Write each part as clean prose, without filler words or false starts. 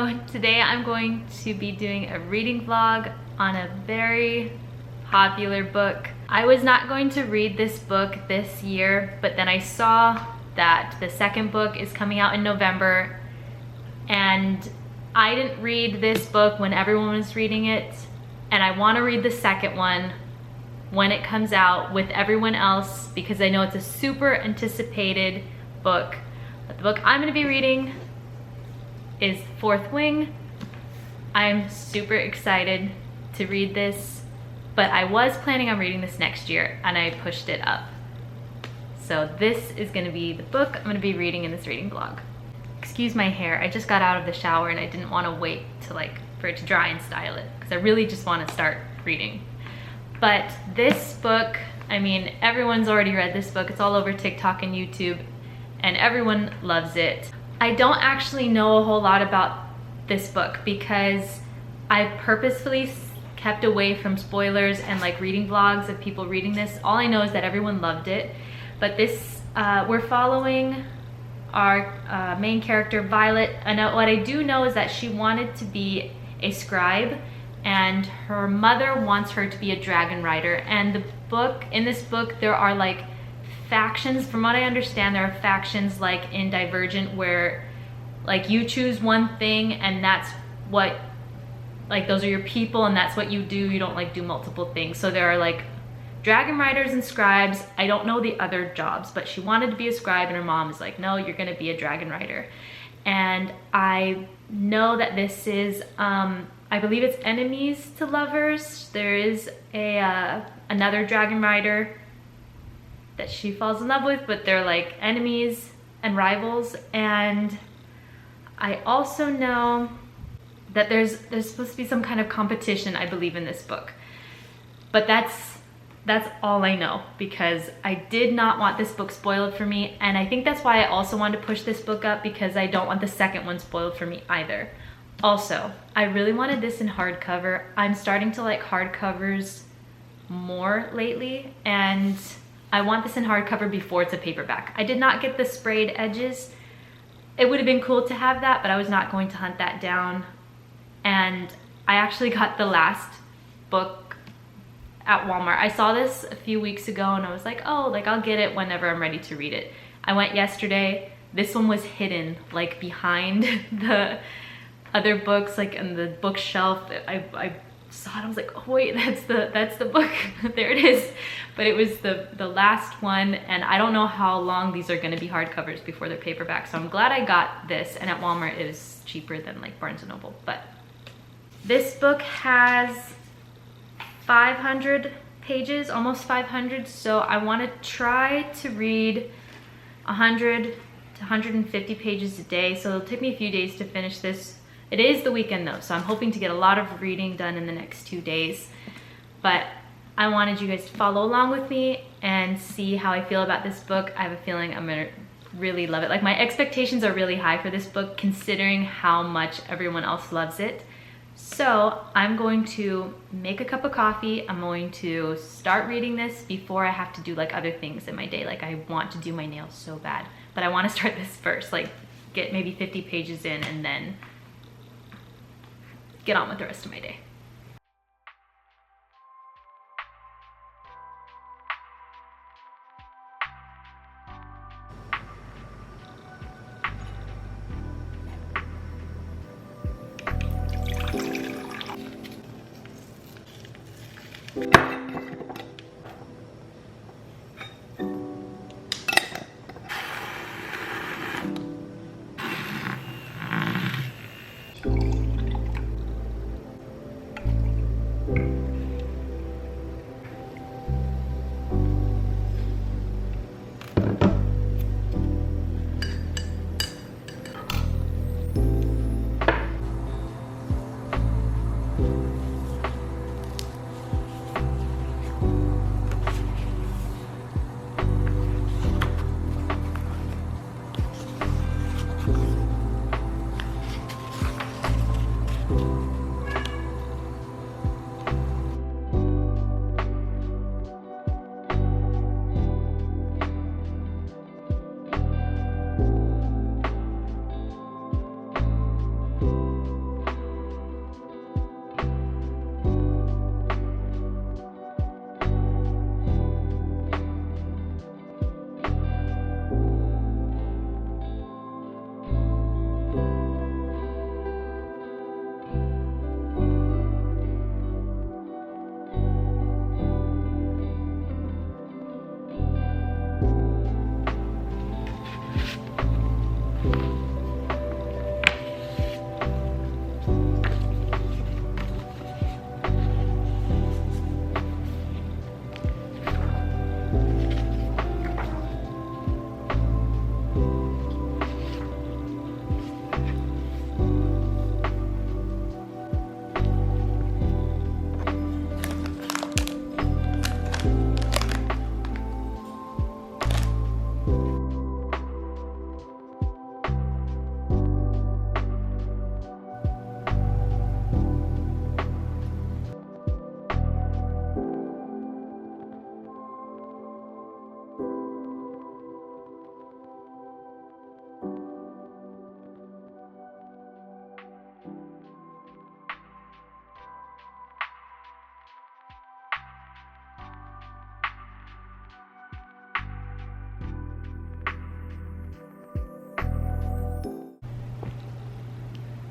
So today I'm going to be doing a reading vlog on a very popular book. I was not going to read this book this year, but then I saw that the second book is coming out in November, and I didn't read this book when everyone was reading it, and I want to read the second one when it comes out with everyone else because I know it's a super anticipated book. But the book I'm going to be reading is Fourth Wing. I'm super excited to read this, but I was planning on reading this next year and I pushed it up. So this is going to be the book I'm going to be reading in this reading vlog. Excuse my hair, I just got out of the shower and I didn't want to wait to for it to dry and style it because I really just want to start reading. But this book, I mean, everyone's already read this book. It's all over TikTok and YouTube and everyone loves it. I don't actually know a whole lot about this book because I purposefully kept away from spoilers and reading vlogs of people reading this. All I know is that everyone loved it. But this, we're following our main character, Violet. And what I do know is that she wanted to be a scribe and her mother wants her to be a dragon rider. And in this book, there are factions. From what I understand, there are factions in Divergent where you choose one thing and that's what, those are your people and that's what you do. You don't do multiple things. So there are dragon riders and scribes. I don't know the other jobs, but she wanted to be a scribe and her mom is like, no, you're gonna be a dragon rider. And I know that this is, I believe it's enemies to lovers. There is another dragon rider that she falls in love with, but they're enemies and rivals. And I also know that there's supposed to be some kind of competition, I believe, in this book. But that's all I know because I did not want this book spoiled for me, and I think that's why I also wanted to push this book up because I don't want the second one spoiled for me either. Also, I really wanted this in hardcover. I'm starting to like hardcovers more lately, and I want this in hardcover before it's a paperback. I did not get the sprayed edges. It would have been cool to have that, but I was not going to hunt that down. And I actually got the last book at Walmart. I saw this a few weeks ago and I was like, oh, I'll get it whenever I'm ready to read it. I went yesterday. This one was hidden behind the other books, in the bookshelf. I saw it, I was like, oh wait, that's the book. There it is. But it was the last one, and I don't know how long these are gonna be hardcovers before they're paperback, so I'm glad I got this, and at Walmart it was cheaper than Barnes & Noble. But this book has 500 pages, almost 500, so I wanna try to read 100 to 150 pages a day, so it'll take me a few days to finish this. It is the weekend though, so I'm hoping to get a lot of reading done in the next 2 days. But I wanted you guys to follow along with me and see how I feel about this book. I have a feeling I'm gonna really love it. My expectations are really high for this book considering how much everyone else loves it. So I'm going to make a cup of coffee. I'm going to start reading this before I have to do other things in my day. I want to do my nails so bad, but I want to start this first, get maybe 50 pages in and then get on with the rest of my day.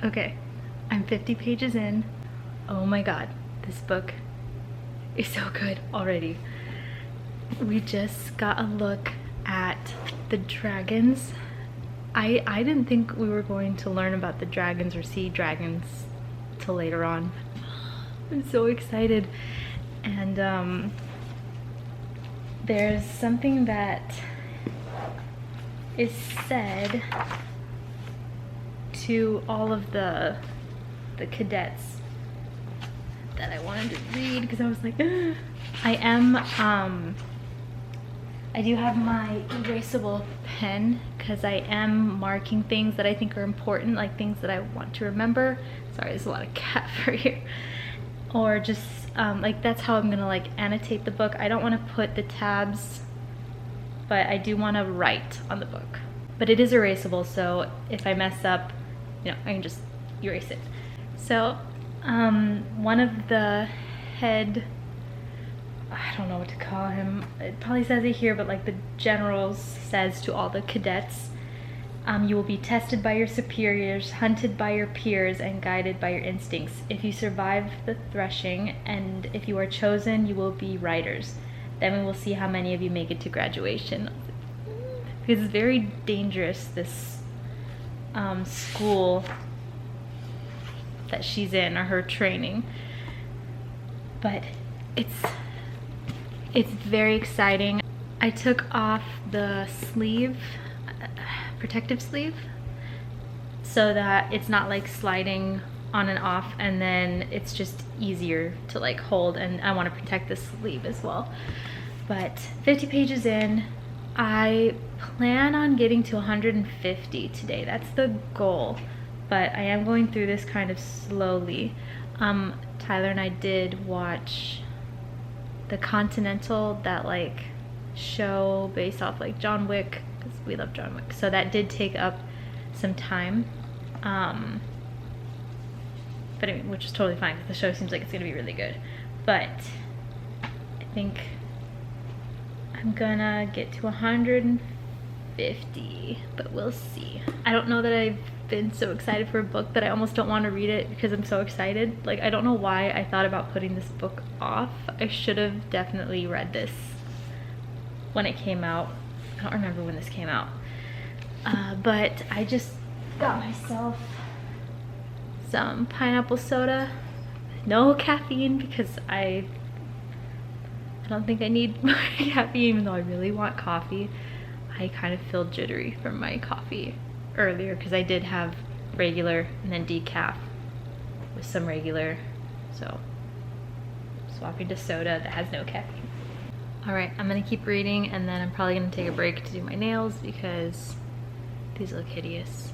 Okay, I'm 50 pages in. Oh my god, this book is so good already. We just got a look at the dragons. I didn't think we were going to learn about the dragons or see dragons till later on. I'm so excited. And there's something that is said to all of the cadets that I wanted to read because I was like, ugh. I do have my erasable pen because I am marking things that I think are important, like things that I want to remember. Sorry, there's a lot of cat fur here. Or just like that's how I'm gonna like annotate the book. I don't want to put the tabs, but I do want to write on the book. But it is erasable, so if I mess up, you know, I can just erase it. So one of the head, I don't know what to call him, it probably says it here, but like the generals says to all the cadets, you will be tested by your superiors, hunted by your peers, and guided by your instincts. If you survive the threshing and if you are chosen, you will be writers. Then we will see how many of you make it to graduation. Because it's very dangerous, this school that she's in, or her training. But it's very exciting. I took off the sleeve, protective sleeve, so that it's not like sliding on and off, and then it's just easier to like hold, and I want to protect the sleeve as well. But 50 pages in, I plan on getting to 150 today. That's the goal, but I am going through this kind of slowly. Tyler and I did watch the Continental, that like show based off like John Wick, because we love John Wick, so that did take up some time, but I mean, which is totally fine because the show seems like it's gonna be really good. But I think I'm gonna get to 150, but we'll see. I don't know that I've been so excited for a book that I almost don't want to read it because I'm so excited. Like, I don't know why I thought about putting this book off. I should have definitely read this when it came out. I don't remember when this came out. But I just got myself some pineapple soda. No caffeine because I don't think I need more caffeine, even though I really want coffee. I kind of feel jittery from my coffee earlier because I did have regular and then decaf with some regular, so swapping to soda that has no caffeine. All right, I'm gonna keep reading, and then I'm probably gonna take a break to do my nails because these look hideous.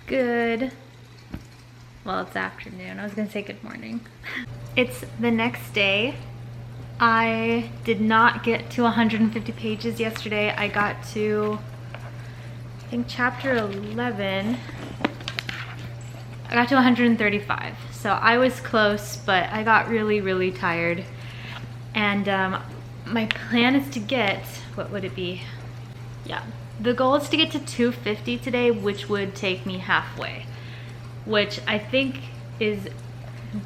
Good, well, it's afternoon. I was gonna say good morning. It's the next day. I did not get to 150 pages yesterday. I got to, I think, chapter 11. I got to 135. So I was close, but I got really tired. And my plan is to get, what would it be? Yeah. The goal is to get to 250 today, which would take me halfway, which I think is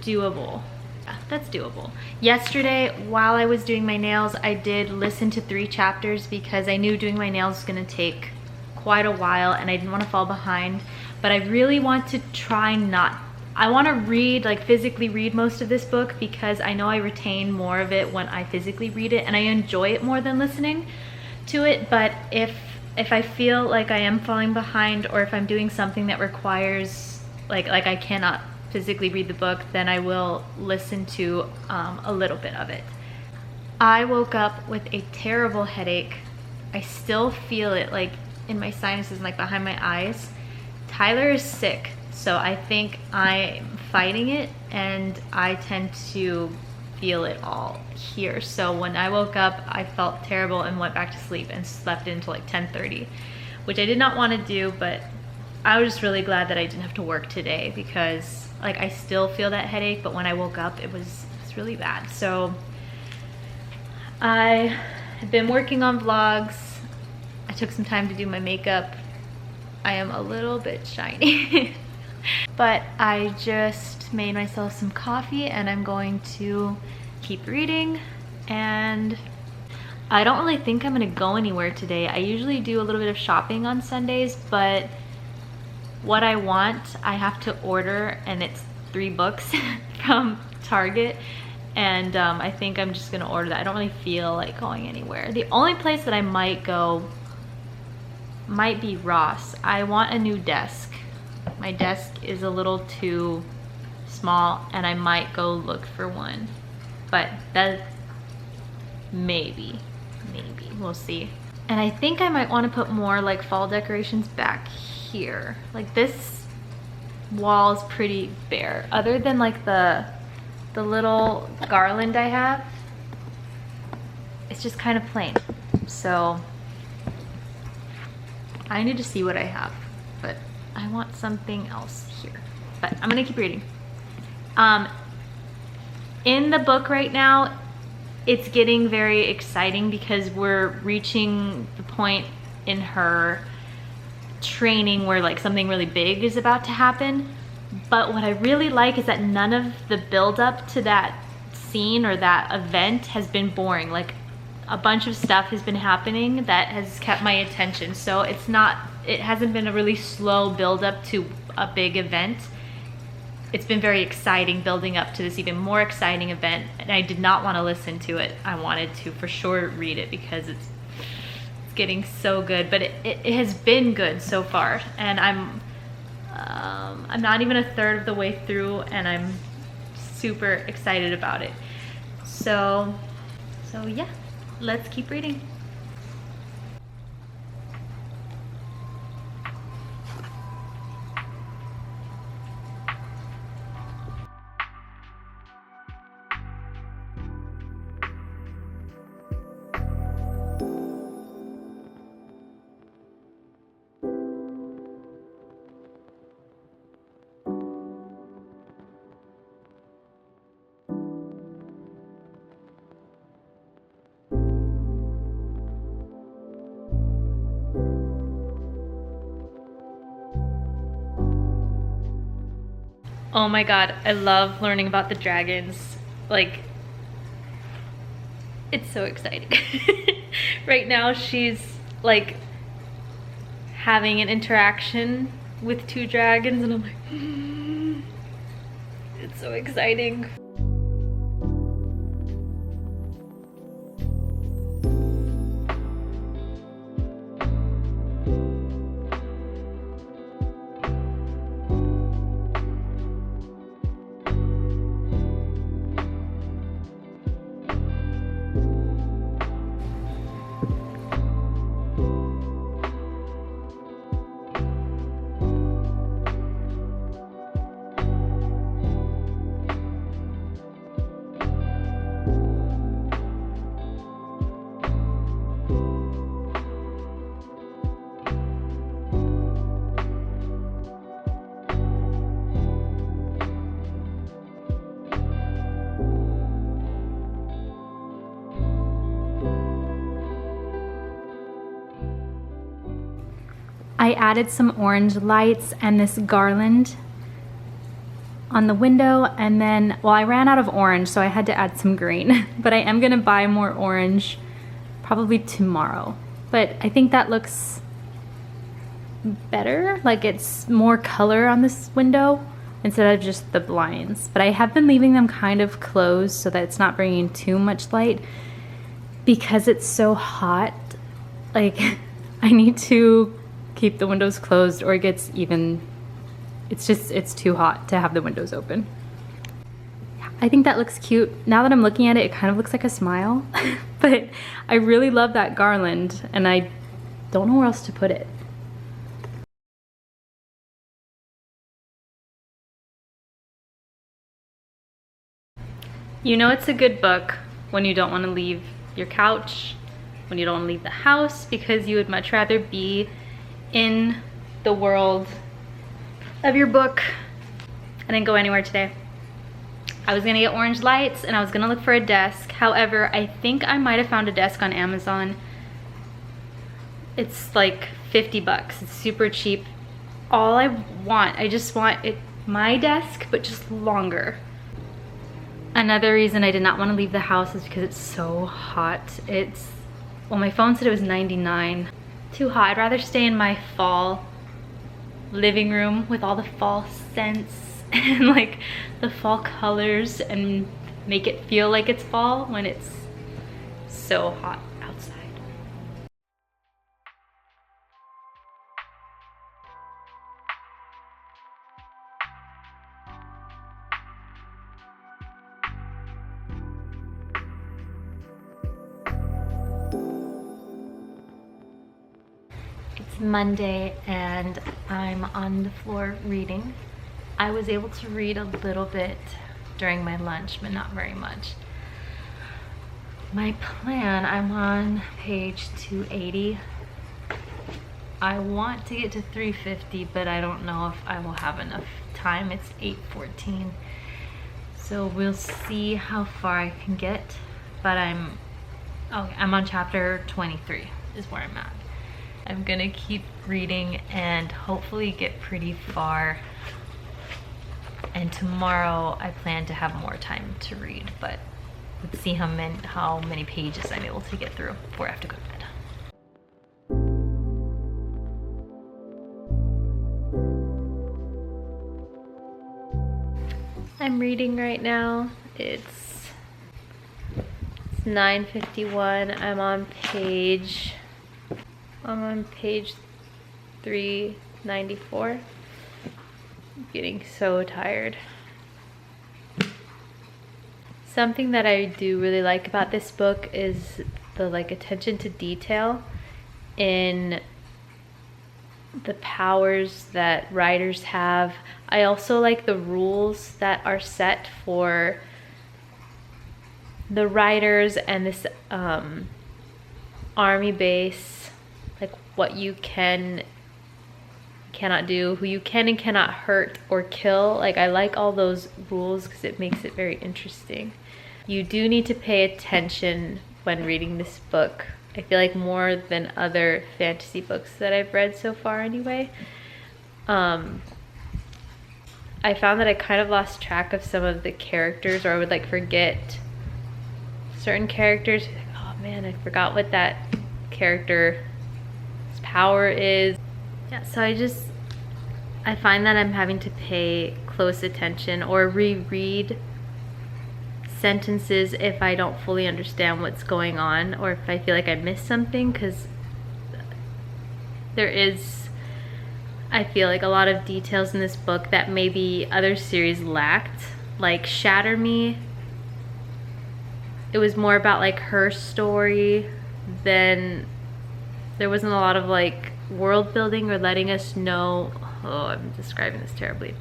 doable. yeah, that's doable. Yesterday, while I was doing my nails, I did listen to 3 chapters because I knew doing my nails was gonna take quite a while and I didn't want to fall behind. But I really want to try I want to read, like physically read most of this book because I know I retain more of it when I physically read it and I enjoy it more than listening to it. But if I feel like I am falling behind or if I'm doing something that requires, like I cannot physically read the book, then I will listen to a little bit of it. I woke up with a terrible headache. I still feel it like in my sinuses and like behind my eyes. Tyler is sick, so I think I'm fighting it and I tend to feel it all here. So when I woke up, I felt terrible and went back to sleep and slept until like 10:30, which I did not want to do, but I was just really glad that I didn't have to work today because like I still feel that headache, but when I woke up, it was really bad. So I had been working on vlogs. I took some time to do my makeup. I am a little bit shiny. But I just made myself some coffee and I'm going to keep reading. And I don't really think I'm gonna go anywhere today. I usually do a little bit of shopping on Sundays, but what I want, I have to order, and it's 3 books from Target. And I think I'm just gonna order that. I don't really feel like going anywhere. The only place that I might go might be Ross. I want a new desk. My desk is a little too small and I might go look for one, but that maybe we'll see. And I think I might want to put more like fall decorations back here. Like this wall is pretty bare other than like the little garland I have. It's just kind of plain, so I need to see what I have, but I want something else here. But I'm gonna keep reading. In the book right now, it's getting very exciting because we're reaching the point in her training where like something really big is about to happen. But what I really like is that none of the build up to that scene or that event has been boring. Like a bunch of stuff has been happening that has kept my attention. So it hasn't been a really slow build up to a big event. It's been very exciting building up to this even more exciting event, and I did not want to listen to it. I wanted to for sure read it because it's getting so good, but it has been good so far, and I'm not even a third of the way through and I'm super excited about it. So yeah, let's keep reading. Oh my god, I love learning about the dragons. Like, it's so exciting. Right now she's like having an interaction with 2 dragons and I'm like, it's so exciting. I added some orange lights and this garland on the window, and then, well, I ran out of orange, so I had to add some green. But I am gonna buy more orange probably tomorrow. But I think that looks better, like it's more color on this window instead of just the blinds. But I have been leaving them kind of closed so that it's not bringing too much light because it's so hot. Like I need to keep the windows closed or it gets even, it's too hot to have the windows open. I think that looks cute. Now that I'm looking at it, it kind of looks like a smile. But I really love that garland and I don't know where else to put it. You know it's a good book when you don't want to leave your couch, when you don't want to leave the house, because you would much rather be in the world of your book. I didn't go anywhere today. I was gonna get orange lights and I was gonna look for a desk. However, I think I might have found a desk on Amazon. It's like 50 bucks. It's super cheap. All I just want it, my desk, but just longer. Another reason I did not want to leave the house is because it's so hot. Well, my phone said it was 99. Too hot. I'd rather stay in my fall living room with all the fall scents and like the fall colors and make it feel like it's fall when it's so hot outside. It's Monday and I'm on the floor reading. I was able to read a little bit during my lunch, but not very much. My plan, I'm on page 280. I want to get to 350, but I don't know if I will have enough time. It's 8:14. So we'll see how far I can get, but I'm on chapter 23 is where I'm at. I'm gonna keep reading and hopefully get pretty far. And tomorrow I plan to have more time to read, but let's see how many pages I'm able to get through before I have to go to bed. I'm reading right now. It's 9:51. I'm on page 394. I'm getting so tired. Something that I do really like about this book is the attention to detail in the powers that writers have. I also like the rules that are set for the writers and this army base, like what you cannot do, who you can and cannot hurt or kill. Like I like all those rules because it makes it very interesting. You do need to pay attention when reading this book. I feel like more than other fantasy books that I've read so far anyway. I found that I kind of lost track of some of the characters, or I would forget certain characters. Oh man, I forgot what that character's power is. Yeah, so I find that I'm having to pay close attention or reread sentences if I don't fully understand what's going on, or if I feel like I missed something, because there is, I feel like, a lot of details in this book that maybe other series lacked. Like Shatter Me, it was more about her story than, there wasn't a lot of world building or letting us know. Oh, I'm describing this terribly.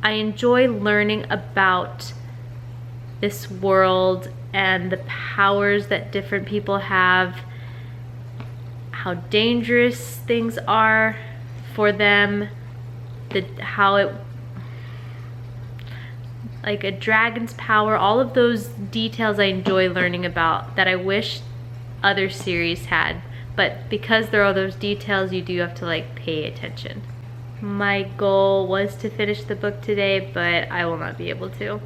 I enjoy learning about this world and the powers that different people have, how dangerous things are for them, how it, a dragon's power, all of those details I enjoy learning about that I wish other series had but because there are those details, you do have to like pay attention. My goal was to finish the book today, but I will not be able to.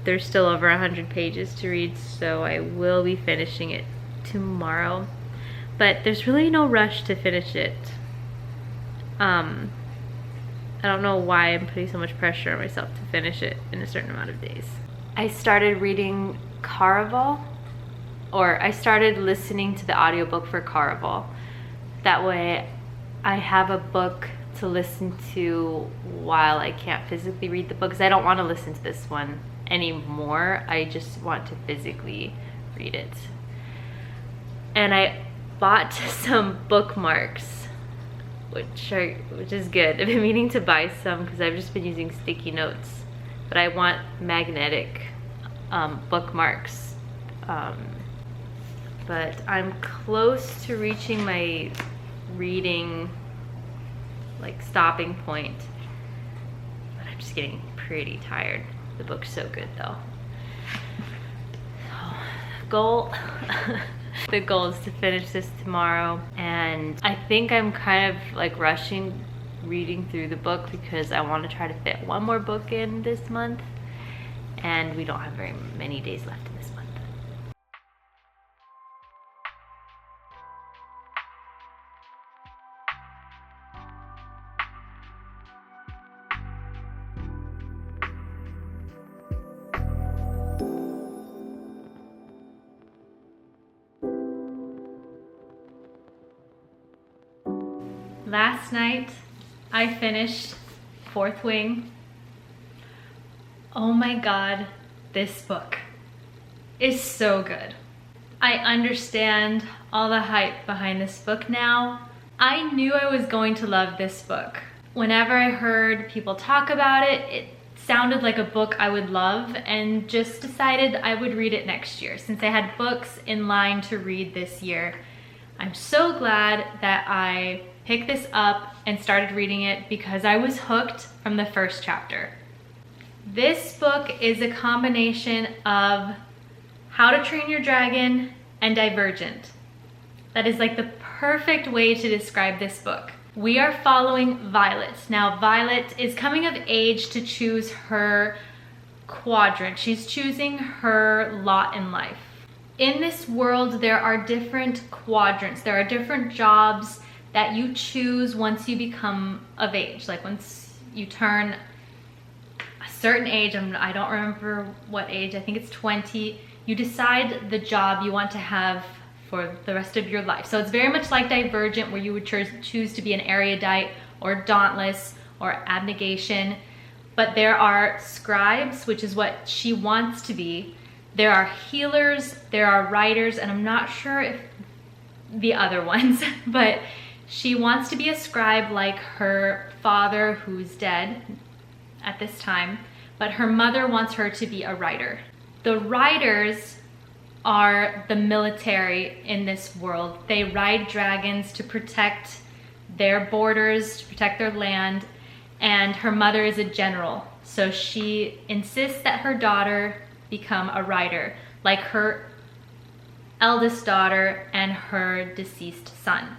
There's still over 100 pages to read, so I will be finishing it tomorrow. But there's really no rush to finish it. I don't know why I'm putting so much pressure on myself to finish it in a certain amount of days. I started reading Caraval, or I started listening to the audiobook for Caraval. That way I have a book to listen to while I can't physically read the book, because I don't want to listen to this one anymore. I just want to physically read it. And I bought some bookmarks, which is good. I've been meaning to buy some because I've just been using sticky notes, but I want magnetic bookmarks. But I'm close to reaching my reading like stopping point, but I'm just getting pretty tired. The book's so good though. So, the goal is to finish this tomorrow, and I think I'm kind of like rushing reading through the book because I want to try to fit one more book in this month, and we don't have very many days left in this month. Last night, I finished Fourth Wing. Oh my God, this book is so good. I understand all the hype behind this book now. I knew I was going to love this book. Whenever I heard people talk about it, it sounded like a book I would love, and just decided I would read it next year since I had books in line to read this year. I'm so glad that I picked this up and started reading it because I was hooked from the first chapter. This book is a combination of How to Train Your Dragon and Divergent. That is like the perfect way to describe this book. We are following Violet. Now Violet is coming of age to choose her quadrant. She's choosing her lot in life. In this world, there are different quadrants. There are different jobs that you choose once you become of age. Like once you turn a certain age, I don't remember what age, I think it's 20, you decide the job you want to have for the rest of your life. So it's very much like Divergent, where you would choose to be an erudite or dauntless or abnegation. But there are scribes, which is what she wants to be. There are healers, there are writers, and I'm not sure if the other ones, but she wants to be a scribe like her father, who's dead at this time, but her mother wants her to be a writer. The writers are the military in this world. They ride dragons to protect their borders, to protect their land, and her mother is a general. So she insists that her daughter become a writer, like her eldest daughter and her deceased son.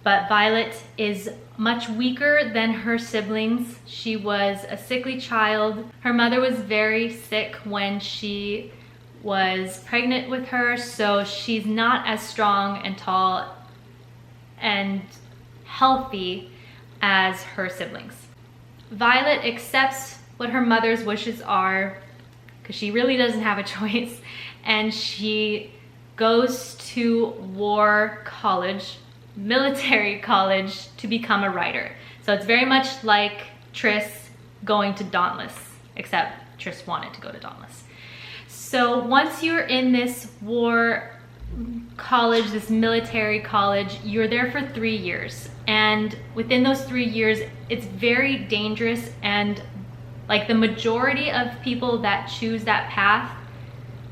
But Violet is much weaker than her siblings. She was a sickly child. Her mother was very sick when she was pregnant with her, so she's not as strong and tall and healthy as her siblings. Violet accepts what her mother's wishes are because she really doesn't have a choice, and she goes to war college, military college, to become a writer. So it's very much like Triss going to Dauntless, except Triss wanted to go to Dauntless. So once you're in this war college, this military college, you're there for 3 years. And within those 3 years, it's very dangerous, and like the majority of people that choose that path,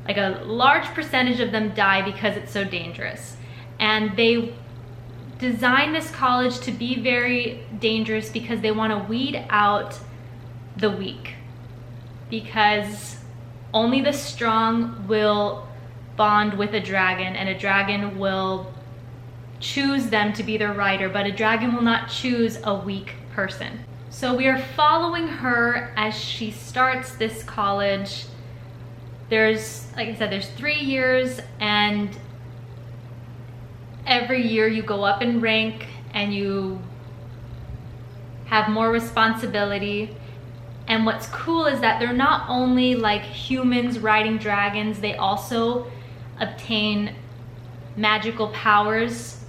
like a large percentage of them die because it's so dangerous. And they design this college to be very dangerous because they want to weed out the weak, because only the strong will bond with a dragon, and a dragon will choose them to be their rider, but a dragon will not choose a weak person. So we are following her as she starts this college. There's, like I said, there's 3 years, and every year you go up in rank and you have more responsibility. And what's cool is that they're not only like humans riding dragons, they also obtain magical powers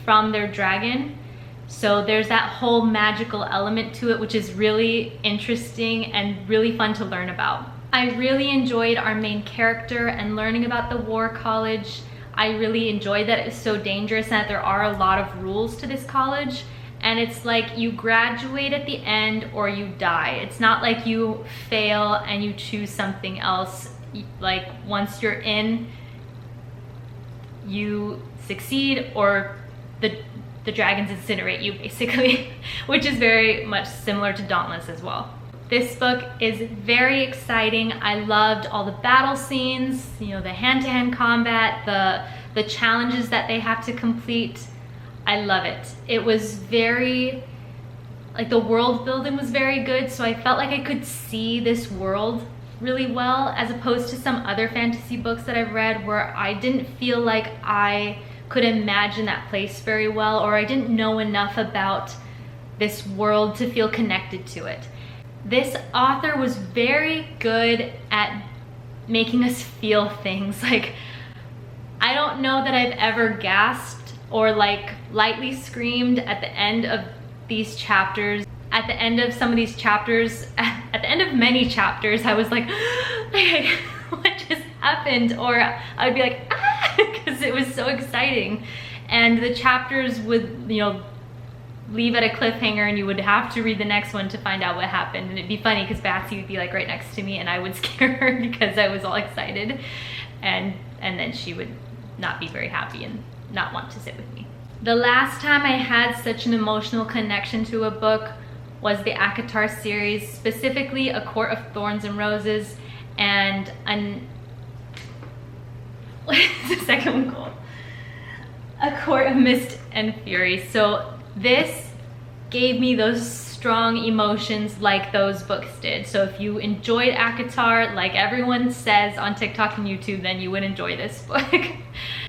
from their dragon. So there's that whole magical element to it, which is really interesting and really fun to learn about. I really enjoyed our main character and learning about the war college. I really enjoyed that it's so dangerous and that there are a lot of rules to this college. And it's like you graduate at the end or you die. It's not like you fail and you choose something else. Like once you're in, you succeed or the dragons incinerate you basically, which is very much similar to Dauntless as well. This book is very exciting. I loved all the battle scenes, you know, the hand-to-hand combat, the challenges that they have to complete. I love it. It was very, like the world building was very good, so I felt like I could see this world really well, as opposed to some other fantasy books that I've read where I didn't feel like I could imagine that place very well, or I didn't know enough about this world to feel connected to it. This author was very good at making us feel things. Like, I don't know that I've ever gasped or like lightly screamed at the end of these chapters. At the end of some of these chapters, at the end of many chapters, I was like, what just happened? Or I would be like, ah, because it was so exciting. And the chapters would, you know, leave at a cliffhanger and you would have to read the next one to find out what happened. And it'd be funny because Batsy would be like right next to me and I would scare her because I was all excited. And then she would not be very happy and not want to sit with me. The last time I had such an emotional connection to a book was the ACOTAR series, specifically A Court of Thorns and Roses and what is the second one called? A Court of Mist and Fury. So this gave me those strong emotions like those books did. So if you enjoyed ACOTAR, like everyone says on TikTok and YouTube, then you would enjoy this book.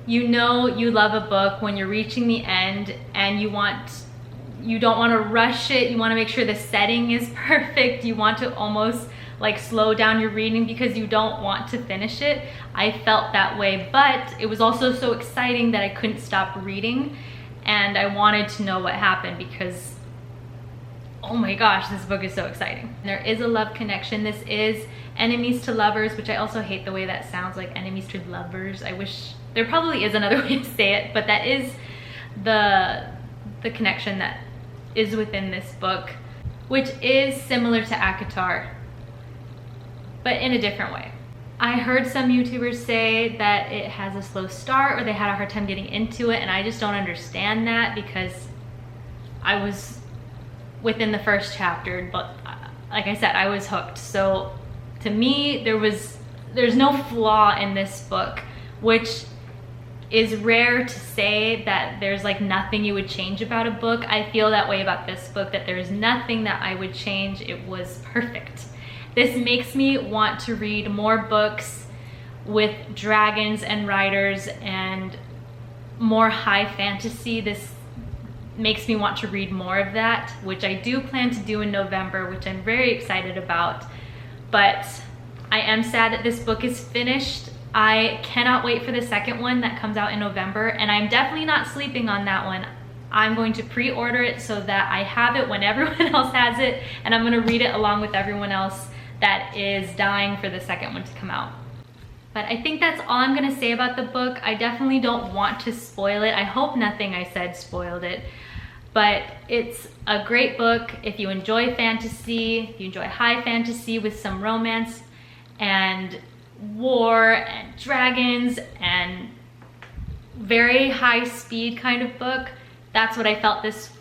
You know you love a book when you're reaching the end and you don't want to rush it. You want to make sure the setting is perfect. You want to almost like slow down your reading because you don't want to finish it. I felt that way, but it was also so exciting that I couldn't stop reading and I wanted to know what happened because, oh my gosh, this book is so exciting. There is a love connection. This is enemies to lovers, which I also hate the way that sounds, like enemies to lovers. I wish there probably is another way to say it, but that is the connection that is within this book, which is similar to ACOTAR, but in a different way. I heard some YouTubers say that it has a slow start or they had a hard time getting into it, and I just don't understand that because I was within the first chapter, but like I said, I was hooked. So to me, there's no flaw in this book, which is rare to say that there's like nothing you would change about a book. I feel that way about this book, that there's nothing that I would change. It was perfect. This makes me want to read more books with dragons and riders and more high fantasy. This makes me want to read more of that, which I do plan to do in November, which I'm very excited about. But I am sad that this book is finished. I cannot wait for the second one that comes out in November, and I'm definitely not sleeping on that one. I'm going to pre-order it so that I have it when everyone else has it, and I'm going to read it along with everyone else that is dying for the second one to come out. But I think that's all I'm going to say about the book. I definitely don't want to spoil it. I hope nothing I said spoiled it. But it's a great book if you enjoy fantasy, if you enjoy high fantasy with some romance and war and dragons and very high speed kind of book. That's what I felt this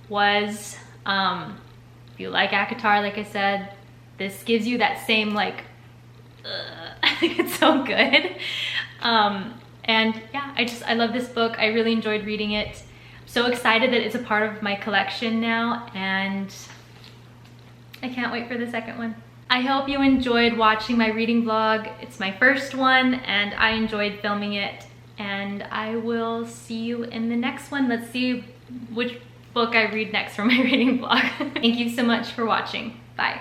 was. If you like ACOTAR, like I said, this gives you that same like, I think it's so good. And yeah, I love this book. I really enjoyed reading it. So excited that it's a part of my collection now, and I can't wait for the second one. I hope you enjoyed watching my reading vlog. It's my first one and I enjoyed filming it, and I will see you in the next one. Let's see which book I read next for my reading vlog. Thank you so much for watching. Bye.